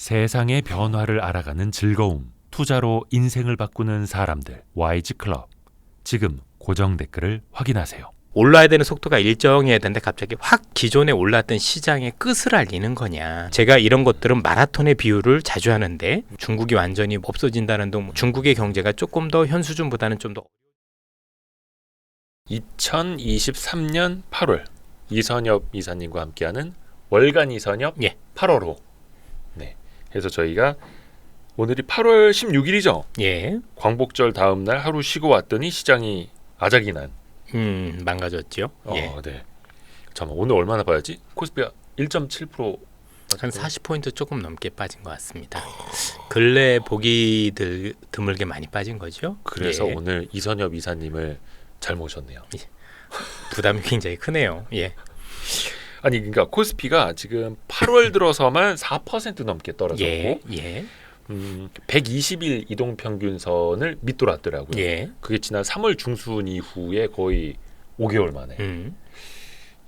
세상의 변화를 알아가는 즐거움, 투자로 인생을 바꾸는 사람들, YG클럽. 지금 고정 댓글을 확인하세요. 올라야 되는 속도가 일정해야 되는데 갑자기 확 기존에 올랐던 시장의 끝을 알리는 거냐. 제가 이런 것들은 마라톤의 비유를 자주 하는데, 중국이 완전히 없어진다는 등 중국의 경제가 조금 더 현 수준보다는 좀 더 2023년 8월 이선엽 이사님과 함께하는 월간 이선엽 8월호. 네. 그래서 저희가 오늘이 8월 16일이죠. 예. 광복절 다음 날 하루 쉬고 왔더니 시장이 아작이 난. 망가졌죠. 예. 네. 잠깐 오늘 얼마나 봐야지? 코스피가 1.7% 한 40포인트 조금 넘게 빠진 것 같습니다. 근래 보기 드물게 많이 빠진 거죠. 그래서 예. 오늘 이선엽 이사님을 잘 모셨네요. 부담이 굉장히 크네요. 예. 아니 그러니까 코스피가 지금 8월 들어서만 4% 넘게 떨어졌고 예. 120일 이동평균선을 밑돌았더라고요. 예. 그게 지난 3월 중순 이후에 거의 5개월 만에.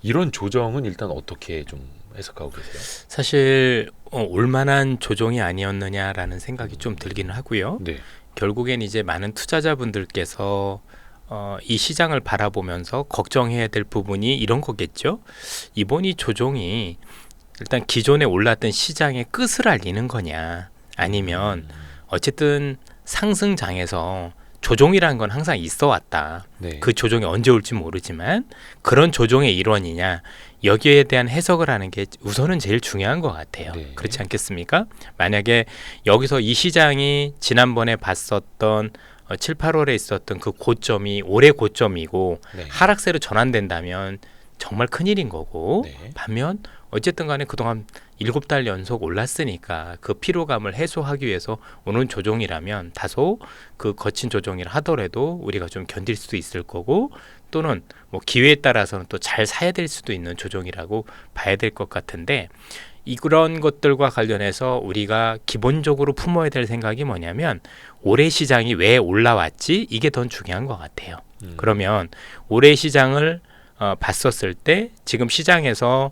이런 조정은 일단 어떻게 좀 해석하고 계세요? 사실 올만한 조정이 아니었느냐라는 생각이 좀 들기는 하고요. 네. 결국엔 이제 많은 투자자분들께서 이 시장을 바라보면서 걱정해야 될 부분이 이런 거겠죠. 이번 이 조정이 일단 기존에 올랐던 시장의 끝을 알리는 거냐, 아니면 어쨌든 상승장에서 조정이라는 건 항상 있어 왔다. 네. 그 조정이 언제 올지 모르지만 그런 조정의 일원이냐, 여기에 대한 해석을 하는 게 우선은 제일 중요한 것 같아요. 네. 그렇지 않겠습니까? 만약에 여기서 이 시장이 지난번에 봤었던 7, 8월에 있었던 그 고점이 올해 고점이고 네. 하락세로 전환된다면 정말 큰일인 거고, 네. 반면 어쨌든 간에 그동안 7달 연속 올랐으니까 그 피로감을 해소하기 위해서 오는 조정이라면 다소 그 거친 조정이라 하더라도 우리가 좀 견딜 수도 있을 거고, 또는 뭐 기회에 따라서는 또 잘 사야 될 수도 있는 조정이라고 봐야 될 것 같은데, 이런 것들과 관련해서 우리가 기본적으로 품어야 될 생각이 뭐냐면, 올해 시장이 왜 올라왔지? 이게 더 중요한 것 같아요. 그러면 올해 시장을 봤었을 때 지금 시장에서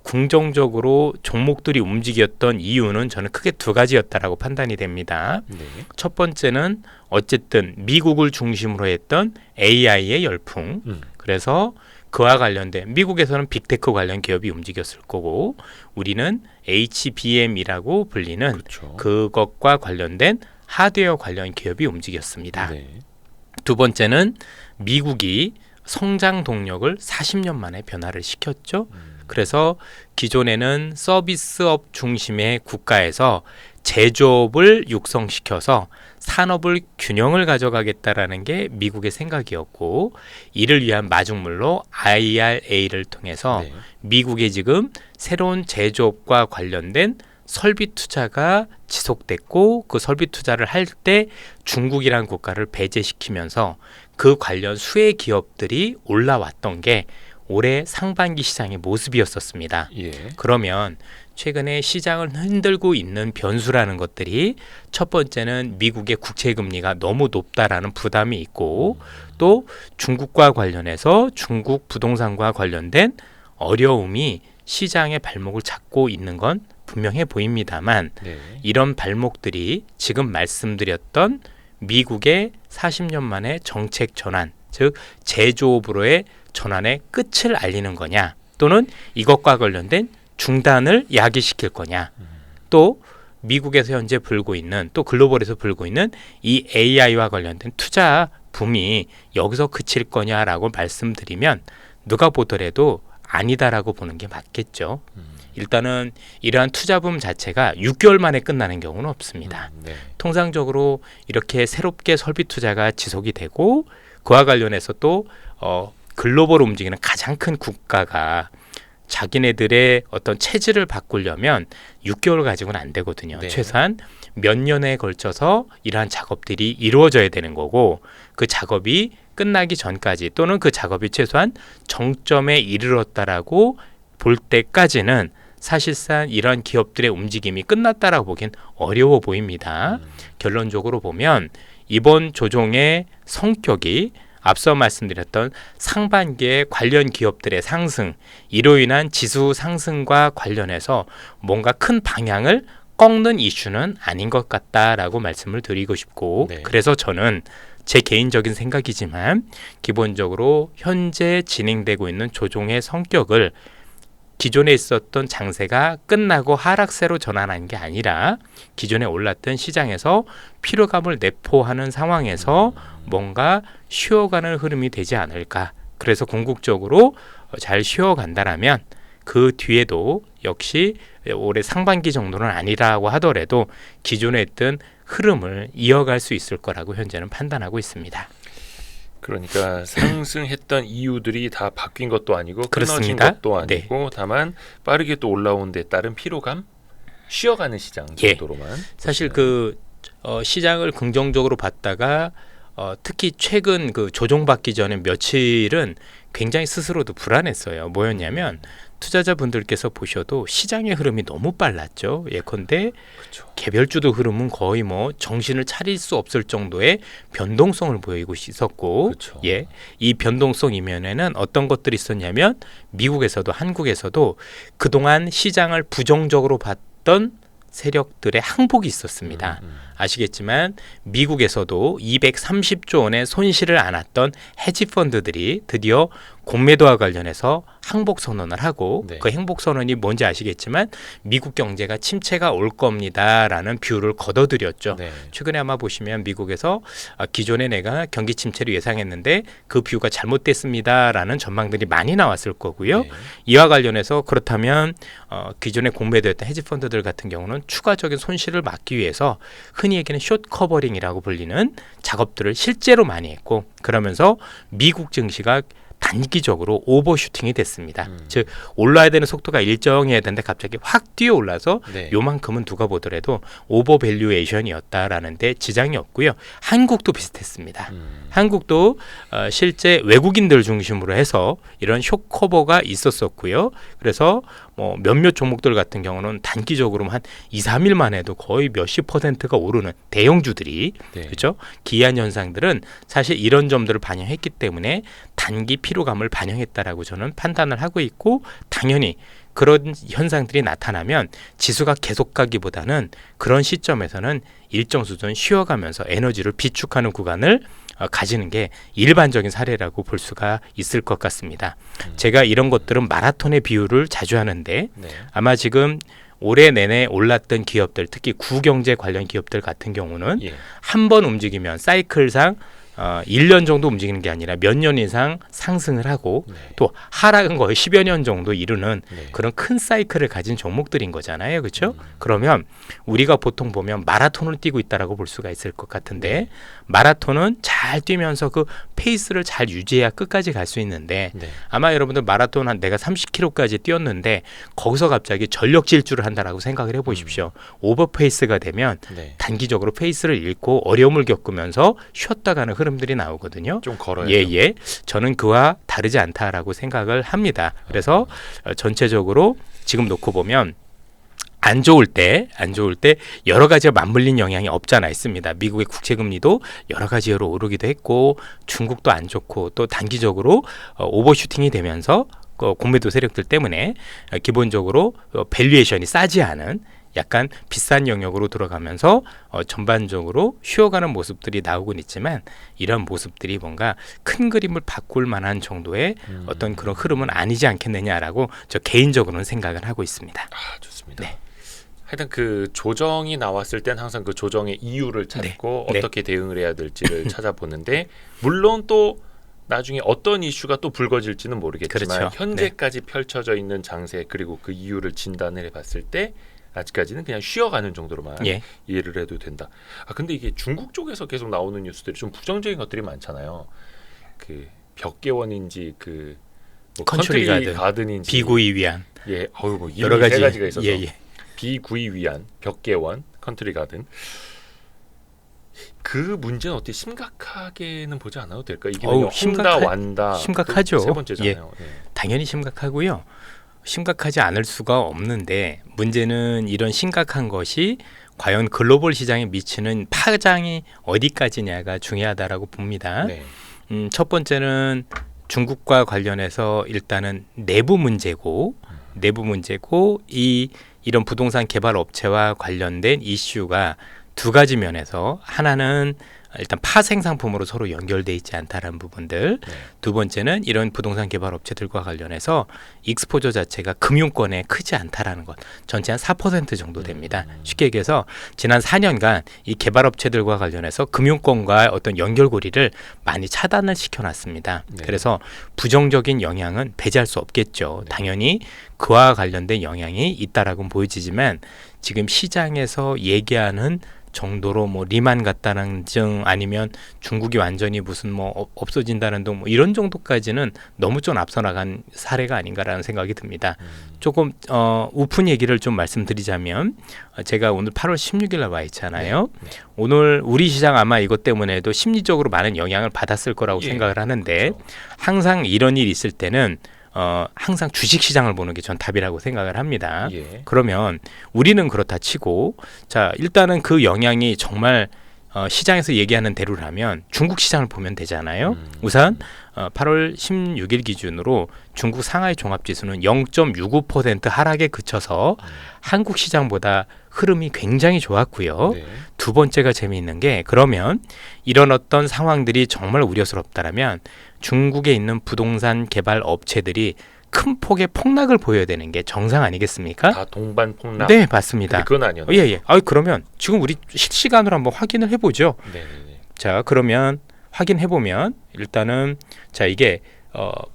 긍정적으로 종목들이 움직였던 이유는 저는 크게 두 가지였다라고 판단이 됩니다. 네. 첫 번째는 어쨌든 미국을 중심으로 했던 AI의 열풍. 그래서 그와 관련된, 미국에서는 빅테크 관련 기업이 움직였을 거고, 우리는 HBM이라고 불리는 그렇죠. 그것과 관련된 하드웨어 관련 기업이 움직였습니다. 네. 두 번째는 미국이 성장 동력을 40년 만에 변화를 시켰죠. 그래서 기존에는 서비스업 중심의 국가에서 제조업을 육성시켜서 산업을 균형을 가져가겠다라는 게 미국의 생각이었고, 이를 위한 마중물로 IRA를 통해서 네. 미국의 지금 새로운 제조업과 관련된 설비 투자가 지속됐고, 그 설비 투자를 할 때 중국이라는 국가를 배제시키면서 그 관련 수혜 기업들이 올라왔던 게 올해 상반기 시장의 모습이었었습니다. 예. 그러면 최근에 시장을 흔들고 있는 변수라는 것들이, 첫 번째는 미국의 국채 금리가 너무 높다라는 부담이 있고, 또 중국과 관련해서 중국 부동산과 관련된 어려움이 시장의 발목을 잡고 있는 건 분명해 보입니다만, 네. 이런 발목들이 지금 말씀드렸던 미국의 40년 만의 정책 전환, 즉 제조업으로의 전환의 끝을 알리는 거냐, 또는 이것과 관련된 중단을 야기시킬 거냐, 또 미국에서 현재 불고 있는, 또 글로벌에서 불고 있는 이 AI와 관련된 투자 붐이 여기서 그칠 거냐라고 말씀드리면, 누가 보더라도 아니다라고 보는 게 맞겠죠. 일단은 이러한 투자붐 자체가 6개월 만에 끝나는 경우는 없습니다. 네. 통상적으로 이렇게 새롭게 설비 투자가 지속이 되고, 그와 관련해서 또 글로벌 움직이는 가장 큰 국가가 자기네들의 어떤 체질을 바꾸려면 6개월 가지고는 안 되거든요. 네. 최소한 몇 년에 걸쳐서 이러한 작업들이 이루어져야 되는 거고, 그 작업이 끝나기 전까지, 또는 그 작업이 최소한 정점에 이르렀다라고 볼 때까지는 사실상 이러한 기업들의 움직임이 끝났다라고 보기엔 어려워 보입니다. 결론적으로 보면 이번 조정의 성격이 앞서 말씀드렸던 상반기에 관련 기업들의 상승, 이로 인한 지수 상승과 관련해서 뭔가 큰 방향을 꺾는 이슈는 아닌 것 같다라고 말씀을 드리고 싶고 네. 그래서 저는 제 개인적인 생각이지만 기본적으로 현재 진행되고 있는 조종의 성격을 기존에 있었던 장세가 끝나고 하락세로 전환하는 게 아니라 기존에 올랐던 시장에서 피로감을 내포하는 상황에서 뭔가 쉬어가는 흐름이 되지 않을까. 그래서 궁극적으로 잘 쉬어간다라면 그 뒤에도 역시 올해 상반기 정도는 아니라고 하더라도 기존에 있던 흐름을 이어갈 수 있을 거라고 현재는 판단하고 있습니다. 그러니까 상승했던 이유들이 다 바뀐 것도 아니고 끊어진 그렇습니다. 것도 아니고 다만 빠르게 또 올라온 데 따른 피로감, 쉬어가는 시장 예. 정도로만 사실 보시면. 시장을 긍정적으로 봤다가 특히 최근 그 조정받기 전에 며칠은 굉장히 스스로도 불안했어요. 뭐였냐면 투자자분들께서 보셔도 시장의 흐름이 너무 빨랐죠. 예컨대 그렇죠. 개별주도 흐름은 거의 뭐 정신을 차릴 수 없을 정도의 변동성을 보이고 있었고, 그렇죠. 예, 이 변동성 이면에는 어떤 것들이 있었냐면 미국에서도 한국에서도 그동안 시장을 부정적으로 봤던 세력들의 항복이 있었습니다. 아시겠지만 미국에서도 230조 원의 손실을 안았던 헤지 펀드들이 드디어 공매도와 관련해서 항복 선언을 하고 네. 그 행복 선언이 뭔지 아시겠지만 미국 경제가 침체가 올 겁니다라는 뷰를 걷어들였죠. 네. 최근에 아마 보시면 미국에서 기존에 내가 경기 침체를 예상했는데 그 뷰가 잘못됐습니다라는 전망들이 많이 나왔을 거고요. 네. 이와 관련해서 그렇다면 기존에 공매도했던 헤지펀드들 같은 경우는 추가적인 손실을 막기 위해서 흔히 얘기하는 숏 커버링이라고 불리는 작업들을 실제로 많이 했고 그러면서 미국 증시가 단기적으로 오버슈팅이 됐습니다. 즉 올라야 되는 속도가 일정해야 되는데 갑자기 확 뛰어 올라서 네. 요만큼은 누가 보더라도 오버밸류에이션이었다라는 데 지장이 없고요. 한국도 비슷했습니다. 한국도 실제 외국인들 중심으로 해서 이런 쇼커버가 있었었고요. 그래서 뭐 몇몇 종목들 같은 경우는 단기적으로 한 2, 3일만 해도 거의 몇십 %가 오르는 대형주들이 네. 그렇죠? 기이한 현상들은 사실 이런 점들을 반영했기 때문에 단기 피로감을 반영했다라고 저는 판단을 하고 있고 당연히 그런 현상들이 나타나면 지수가 계속 가기보다는 그런 시점에서는 일정 수준 쉬어가면서 에너지를 비축하는 구간을 가지는 게 일반적인 사례라고 볼 수가 있을 것 같습니다. 제가 이런 것들은 마라톤의 비유를 자주 하는데 네. 아마 지금 올해 내내 올랐던 기업들 특히 구경제 관련 기업들 같은 경우는 예. 한 번 움직이면 사이클상 1년 정도 움직이는 게 아니라 몇 년 이상 상승을 하고 네. 또 하락은 거의 10여 년 정도 이루는 네. 그런 큰 사이클을 가진 종목들인 거잖아요. 그렇죠? 그러면 우리가 보통 보면 마라톤을 뛰고 있다라고 볼 수가 있을 것 같은데 마라톤은 잘 뛰면서 그 페이스를 잘 유지해야 끝까지 갈 수 있는데 네. 아마 여러분들 마라톤 한 내가 30km까지 뛰었는데 거기서 갑자기 전력 질주를 한다라고 생각을 해보십시오. 오버페이스가 되면 네. 단기적으로 페이스를 잃고 어려움을 겪으면서 쉬었다 가는 흐름들이 나오거든요. 좀 걸어야죠. 예. 저는 그와 다르지 않다라고 생각을 합니다. 그래서 전체적으로 지금 놓고 보면 안 좋을 때 여러 가지가 맞물린 영향이 없잖아 있습니다. 미국의 국채 금리도 여러 가지로 오르기도 했고 중국도 안 좋고 또 단기적으로 오버슈팅이 되면서 공매도 세력들 때문에 기본적으로 밸류에이션이 싸지 않은 약간 비싼 영역으로 들어가면서 전반적으로 쉬어가는 모습들이 나오곤 있지만 이런 모습들이 뭔가 큰 그림을 바꿀 만한 정도의 어떤 그런 흐름은 아니지 않겠느냐라고 저 개인적으로는 생각을 하고 있습니다. 아, 좋습니다. 네. 하여튼 그 조정이 나왔을 땐 항상 그 조정의 이유를 찾고 네. 어떻게 대응을 해야 될지를 찾아보는데 물론 또 나중에 어떤 이슈가 또 불거질지는 모르겠지만 그렇죠. 현재까지 펼쳐져 있는 장세 그리고 그 이유를 진단을 해봤을 때 아직까지는 그냥 쉬어가는 정도로만 예. 이해를 해도 된다. 아 근데 이게 중국 쪽에서 계속 나오는 뉴스들이 좀 부정적인 것들이 많잖아요. 그 벽개원인지 그 뭐 컨트리 가든인지 비구이 위한 예, 뭐 여러 가지 세 가지가 있어서 예. 비구이 위한 벽개원 컨트리 가든 그 문제는 어떻게 심각하게는 보지 않아도 될까? 이게 홈다 완다 심각하죠. 세 번째잖아요. 예. 당연히 심각하고요. 심각하지 않을 수가 없는데 문제는 이런 심각한 것이 과연 글로벌 시장에 미치는 파장이 어디까지냐가 중요하다라고 봅니다. 네. 첫 번째는 중국과 관련해서 일단은 내부 문제고 이 이런 부동산 개발 업체와 관련된 이슈가 두 가지 면에서 하나는 일단 파생 상품으로 서로 연결돼 있지 않다라는 부분들. 네. 두 번째는 이런 부동산 개발 업체들과 관련해서 익스포저 자체가 금융권에 크지 않다라는 것. 전체 한 4% 정도 됩니다. 쉽게 얘기해서 지난 4년간 이 개발 업체들과 관련해서 금융권과 어떤 연결고리를 많이 차단을 시켜놨습니다. 네. 그래서 부정적인 영향은 배제할 수 없겠죠. 네. 당연히 그와 관련된 영향이 있다라고는 보여지지만 지금 시장에서 얘기하는 정도로 뭐 리만 같다는 등 아니면 중국이 완전히 무슨 뭐 없어진다는 등 뭐 이런 정도까지는 너무 좀 앞서 나간 사례가 아닌가라는 생각이 듭니다. 조금 우픈 얘기를 좀 말씀드리자면 제가 오늘 8월 16일 날 와 있잖아요. 네. 오늘 우리 시장 아마 이것 때문에도 심리적으로 많은 영향을 받았을 거라고 예, 생각을 하는데 그렇죠. 항상 이런 일이 있을 때는 항상 주식 시장을 보는 게 전 답이라고 생각을 합니다. 예. 그러면 우리는 그렇다 치고 자 일단은 그 영향이 정말 시장에서 얘기하는 대로라면 중국 시장을 보면 되잖아요. 우선 8월 16일 기준으로 중국 상하이 종합지수는 0.65% 하락에 그쳐서 한국 시장보다 흐름이 굉장히 좋았고요. 네. 두 번째가 재미있는 게 그러면 이런 어떤 상황들이 정말 우려스럽다라면 중국에 있는 부동산 개발 업체들이 큰 폭의 폭락을 보여야 되는 게 정상 아니겠습니까? 다 동반 폭락. 네, 맞습니다. 근데 그건 아니었네. 예. 그러면 지금 우리 실시간으로 한번 확인을 해보죠. 네. 자, 그러면 확인해 보면 일단은 자 이게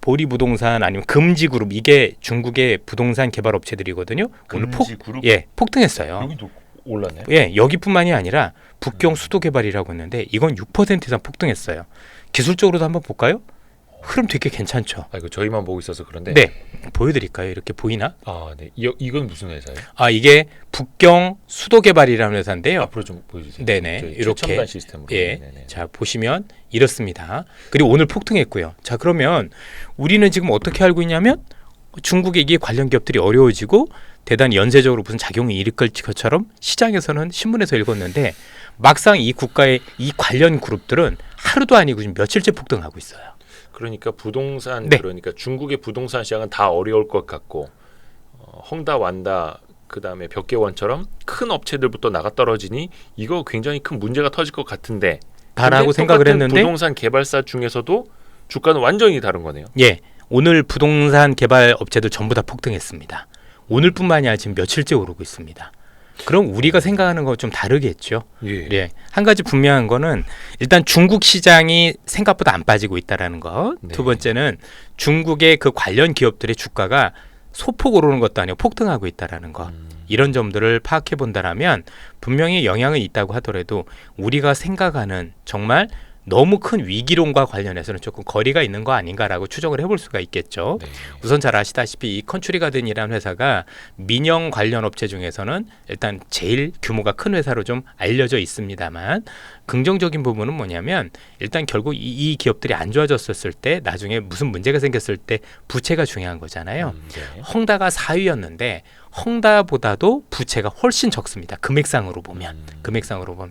보리 부동산 아니면 금지그룹 이게 중국의 부동산 개발 업체들이거든요. 오늘 그룹 폭등했어요. 여기도 올랐네. 예, 여기뿐만이 아니라 북경 수도 개발이라고 했는데 이건 6% 이상 폭등했어요. 기술적으로도 한번 볼까요? 흐름 되게 괜찮죠. 아 이거 저희만 보고 있어서 그런데. 네, 보여드릴까요? 이렇게 보이나? 아 네. 이건 무슨 회사예요? 아 이게 북경 수도 개발이라는 회사인데요. 앞으로 좀 보여주세요. 네네, 저희 이렇게. 최첨단 시스템으로. 예. 네네. 자 보시면 이렇습니다. 그리고 오늘 폭등했고요. 자 그러면 우리는 지금 어떻게 알고 있냐면 중국의 이게 관련 기업들이 어려워지고 대단히 연쇄적으로 무슨 작용이 일으킬 것처럼 시장에서는 신문에서 읽었는데 막상 이 국가의 이 관련 그룹들은 하루도 아니고 지금 며칠째 폭등하고 있어요. 그러니까 부동산 네. 그러니까 중국의 부동산 시장은 다 어려울 것 같고 헝다 완다 그다음에 벽개원처럼 큰 업체들부터 나가 떨어지니 이거 굉장히 큰 문제가 터질 것 같은데 다라고 근데 생각을 똑같은 했는데 부동산 개발사 중에서도 주가는 완전히 다른 거네요. 예 오늘 부동산 개발 업체들 전부 다 폭등했습니다. 오늘뿐만이 아니라 지금 며칠째 오르고 있습니다. 그럼 우리가 생각하는 거 좀 다르겠죠. 예. 예. 한 가지 분명한 거는 일단 중국 시장이 생각보다 안 빠지고 있다라는 것. 네. 두 번째는 중국의 그 관련 기업들의 주가가 소폭 오르는 것도 아니고 폭등하고 있다라는 것. 이런 점들을 파악해 본다라면 분명히 영향이 있다고 하더라도 우리가 생각하는 정말 너무 큰 위기론과 관련해서는 조금 거리가 있는 거 아닌가라고 추정을 해볼 수가 있겠죠. 네. 우선 잘 아시다시피 이 컨츄리가든이라는 회사가 민영 관련 업체 중에서는 일단 제일 규모가 큰 회사로 좀 알려져 있습니다만 긍정적인 부분은 뭐냐면 일단 결국 이 기업들이 안 좋아졌었을 때 나중에 무슨 문제가 생겼을 때 부채가 중요한 거잖아요. 네. 헝다가 4위였는데 헝다보다도 부채가 훨씬 적습니다. 금액상으로 보면.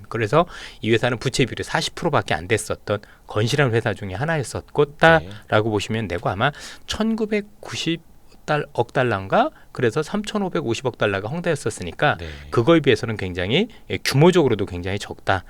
그래서 이 회사는 부채 비율이 40%밖에 안 됐었던 건실한 회사 중에 하나였었다라고 보시면 되고 아마 1990억 달러인가 그래서 3,550억 달러가 헝다였었으니까 네. 그거에 비해서는 굉장히 규모적으로도 굉장히 적다.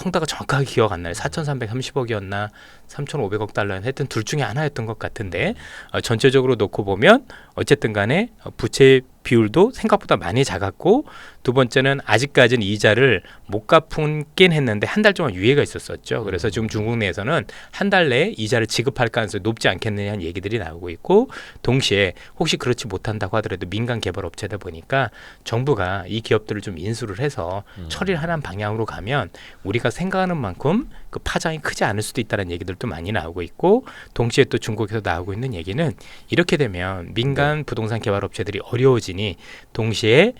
헝다가 정확하게 기억 안 나요. 4,330억이었나 3,500억 달러는 하여튼 둘 중에 하나였던 것 같은데 전체적으로 놓고 보면 어쨌든 간에 부채 비율도 생각보다 많이 작았고 두 번째는 아직까지는 이자를 못 갚긴 했는데 한 달 동안 유예가 있었었죠. 그래서 지금 중국 내에서는 한 달 내에 이자를 지급할 가능성이 높지 않겠느냐는 얘기들이 나오고 있고 동시에 혹시 그렇지 못한다고 하더라도 민간 개발 업체다 보니까 정부가 이 기업들을 좀 인수를 해서 처리를 하는 방향으로 가면 우리가 생각하는 만큼 그 파장이 크지 않을 수도 있다는 얘기들도 많이 나오고 있고 동시에 또 중국에서 나오고 있는 얘기는 이렇게 되면 민간 부동산 개발 업체들이 어려워지니 동시에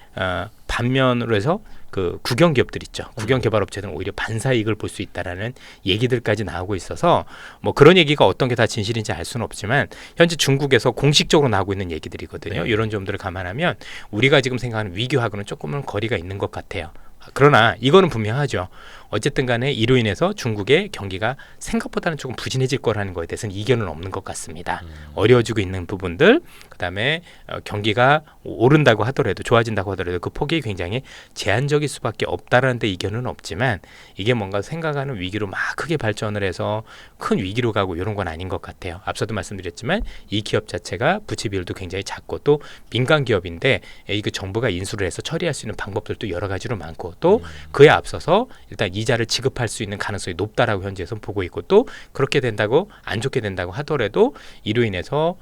반면으로 해서 그 국영 기업들 있죠. 국영 개발 업체들은 오히려 반사이익을 볼 수 있다라는 얘기들까지 나오고 있어서 뭐 그런 얘기가 어떤 게 다 진실인지 알 수는 없지만 현재 중국에서 공식적으로 나오고 있는 얘기들이거든요. 네. 이런 점들을 감안하면 우리가 지금 생각하는 위기하고는 조금은 거리가 있는 것 같아요. 그러나 이거는 분명하죠. 어쨌든 간에 이로 인해서 중국의 경기가 생각보다는 조금 부진해질 거라는 거에 대해서는 이견은 없는 것 같습니다. 어려워지고 있는 부분들, 그다음에 경기가 오른다고 하더라도 좋아진다고 하더라도 그 폭이 굉장히 제한적일 수밖에 없다라는 데 이견은 없지만 이게 뭔가 생각하는 위기로 막 크게 발전을 해서 큰 위기로 가고 이런 건 아닌 것 같아요. 앞서도 말씀드렸지만 이 기업 자체가 부채 비율도 굉장히 작고 또 민간 기업인데 그 정부가 인수를 해서 처리할 수 있는 방법들도 여러 가지로 많고 또 그에 앞서서 일단 이자를 지급할 수 있는 가능성이 높다라고 현재에서는 보고 있고 또 그렇게 된다고 안 좋게 된다고 하더라도 이로 인해서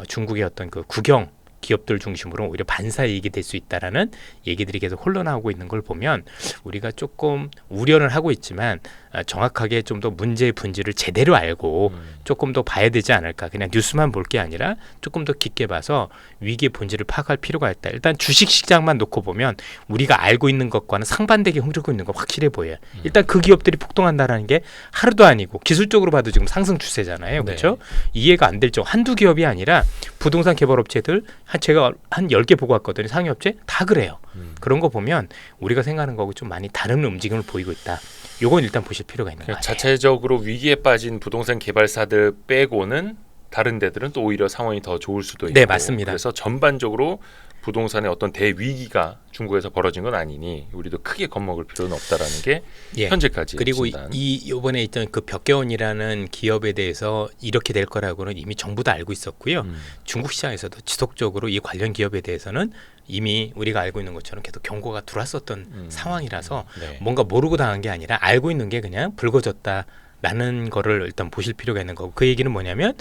중국의 어떤 그 국영 기업들 중심으로 오히려 반사이익이 될 수 있다라는 얘기들이 계속 혼란하고 있는 걸 보면 우리가 조금 우려는 하고 있지만 정확하게 좀 더 문제의 본질을 제대로 알고 조금 더 봐야 되지 않을까. 그냥 뉴스만 볼 게 아니라 조금 더 깊게 봐서 위기의 본질을 파악할 필요가 있다. 일단 주식시장만 놓고 보면 우리가 알고 있는 것과는 상반되게 흐르고 있는 거 확실해 보여요. 일단 그 기업들이 폭등한다라는 게 하루도 아니고 기술적으로 봐도 지금 상승 추세잖아요. 그렇죠? 이해가 안 될 정도 한두 기업이 아니라 부동산 개발업체들 제가 한 10개 보고 왔거든요. 상위업체 다 그래요. 그런 거 보면 우리가 생각하는 거하고 좀 많이 다른 움직임을 보이고 있다. 요건 일단 보실 필요가 있는 거 같아요. 자체적으로 위기에 빠진 부동산 개발사들 빼고는 다른 데들은 또 오히려 상황이 더 좋을 수도 있고. 네, 맞습니다. 그래서 전반적으로 부동산의 어떤 대위기가 중국에서 벌어진 건 아니니 우리도 크게 겁먹을 필요는 없다라는 게 현재까지 그리고 진단. 이번에 있던 그 벽개원이라는 기업에 대해서 이렇게 될 거라고는 이미 정부도 알고 있었고요. 중국 시장에서도 지속적으로 이 관련 기업에 대해서는 이미 우리가 알고 있는 것처럼 계속 경고가 들어왔었던 상황이라서 뭔가 모르고 당한 게 아니라 알고 있는 게 그냥 불거졌다. 라는 거를 일단 보실 필요가 있는 거고 그 얘기는 뭐냐면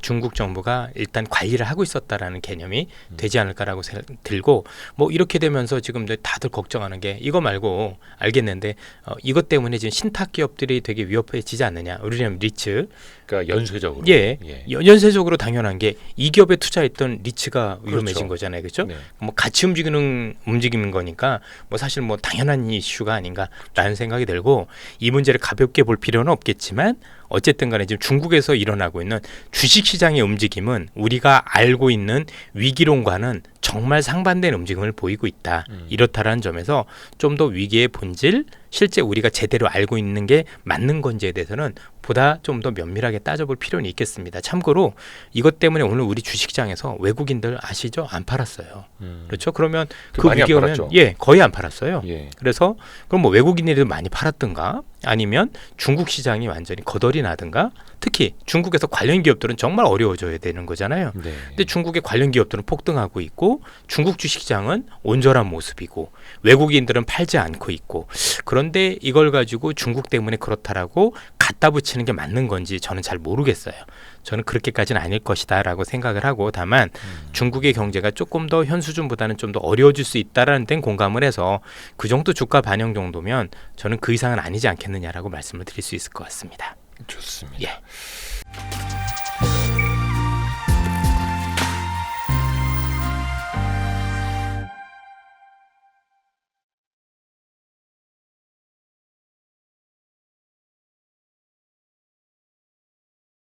중국 정부가 일단 관리를 하고 있었다라는 개념이 되지 않을까라고 들고 뭐 이렇게 되면서 지금 다들 걱정하는 게 이거 말고 알겠는데 이것 때문에 지금 신탁 기업들이 되게 위협해지지 않느냐 우리는 리츠 그러니까 연쇄적으로 연쇄적으로 당연한 게 이 기업에 투자했던 리츠가 위험해진 거잖아요, 그렇죠? 뭐 같이 움직이는 거니까 뭐 사실 뭐 당연한 이슈가 아닌가라는 생각이 들고 이 문제를 가볍게 볼 필요는 없겠지만 어쨌든 간에 지금 중국에서 일어나고 있는 주식시장의 움직임은 우리가 알고 있는 위기론과는 정말 상반된 움직임을 보이고 있다. 이렇다라는 점에서 좀 더 위기의 본질, 실제 우리가 제대로 알고 있는 게 맞는 건지에 대해서는 보다 좀 더 면밀하게 따져볼 필요는 있겠습니다. 참고로 이것 때문에 오늘 우리 주식시장에서 외국인들 아시죠? 안 팔았어요. 그렇죠? 그러면 그 위기 오면 거의 안 팔았어요. 그래서 그럼 뭐 외국인들이 많이 팔았든가 아니면 중국 시장이 완전히 거덜이 나든가 특히 중국에서 관련 기업들은 정말 어려워져야 되는 거잖아요. 근데 중국의 관련 기업들은 폭등하고 있고 중국 주식시장은 온전한 모습이고 외국인들은 팔지 않고 있고 그런데 이걸 가지고 중국 때문에 그렇다라고 갖다 붙이는 게 맞는 건지 저는 잘 모르겠어요. 저는 그렇게까지는 아닐 것이다 라고 생각을 하고 다만 중국의 경제가 조금 더 현 수준보다는 좀 더 어려워질 수 있다라는 데는 공감을 해서 그 정도 주가 반영 정도면 저는 그 이상은 아니지 않겠느냐라고 말씀을 드릴 수 있을 것 같습니다. 좋습니다. 예.